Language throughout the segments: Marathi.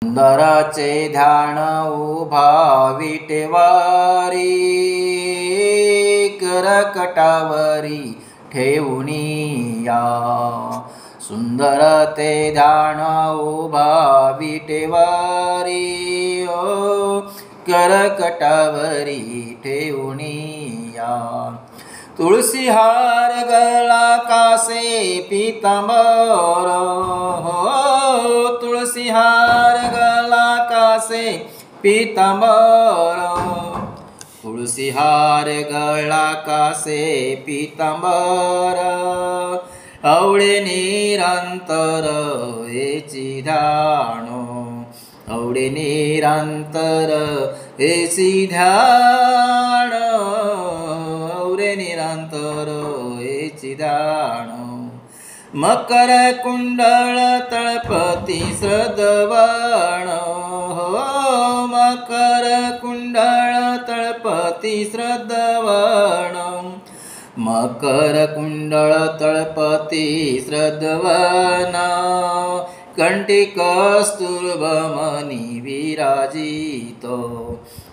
सुंदराचे ध्यान उभा विटेवारी करकटावरी ठेवूनी या। सुंदर ते ध्यान उभा विटेवारी करकटावरी ठेवूनी या। तुळसी हार गळा कासे पीतांबर तुळसी हार गळा कासे पीतांबर तुळसी हार गळा कासे पीतांबर आवडे निरंतर हेची ध्यान आवडे निरंतर हेची ध्यान आवडे निरंतर हेची ध्यान। मकर कुंडळ तळपती श्रद्धवान मकर कुंडळ तळपती श्रद्धवान मकर कुंडळ तळपती श्रद्धवान कंठी कस्तुरभमणी विराजितो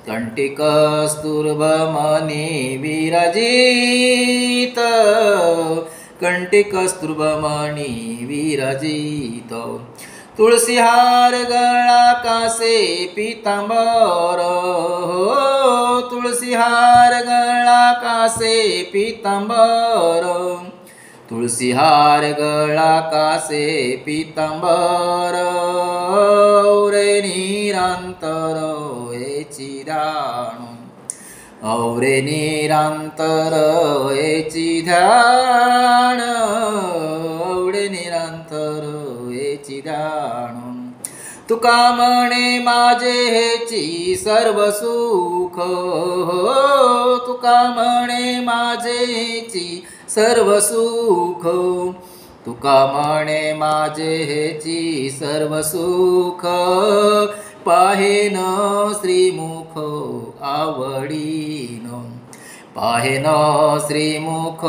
कंठी कस्तुरभमणी विराजित कंठी कस्तुरभमणी विराजित। तुळसी हार गळा कासे पीतांबर तुळसी हार गळा कासे पीतांबर तुळसी हार गळा कासे पीतांबर औरे निरंतर हेची ध्यान औरे निरंतर हेची ध्यान औरे निरंतर हेची ध्यान। तुका म्हणे माझे हेची सर्व सुख तुका म्हणे माझे हेची सर्व सुख तुका म्हणे माझे हेची सर्व सुख पाहेन श्रीमुख आवडीन पाहेन श्रीमुख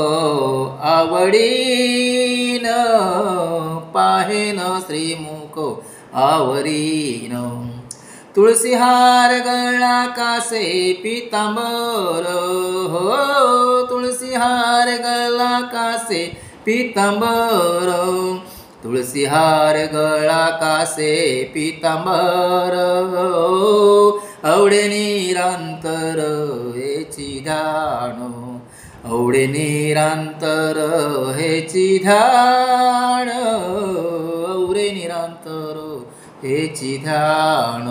आवडीन पाहेन श्रीमुख आवरीन। तुळसी हार गळा कासे पीतांबर तुळसी हार गळा कासे पीतांबर तुळसी हार गळा कासे पीतांबर आवडे निरंतर हेची ध्यान आवडे निरंतर हेची ध्यान आवडे निरंतर हेची ध्यान।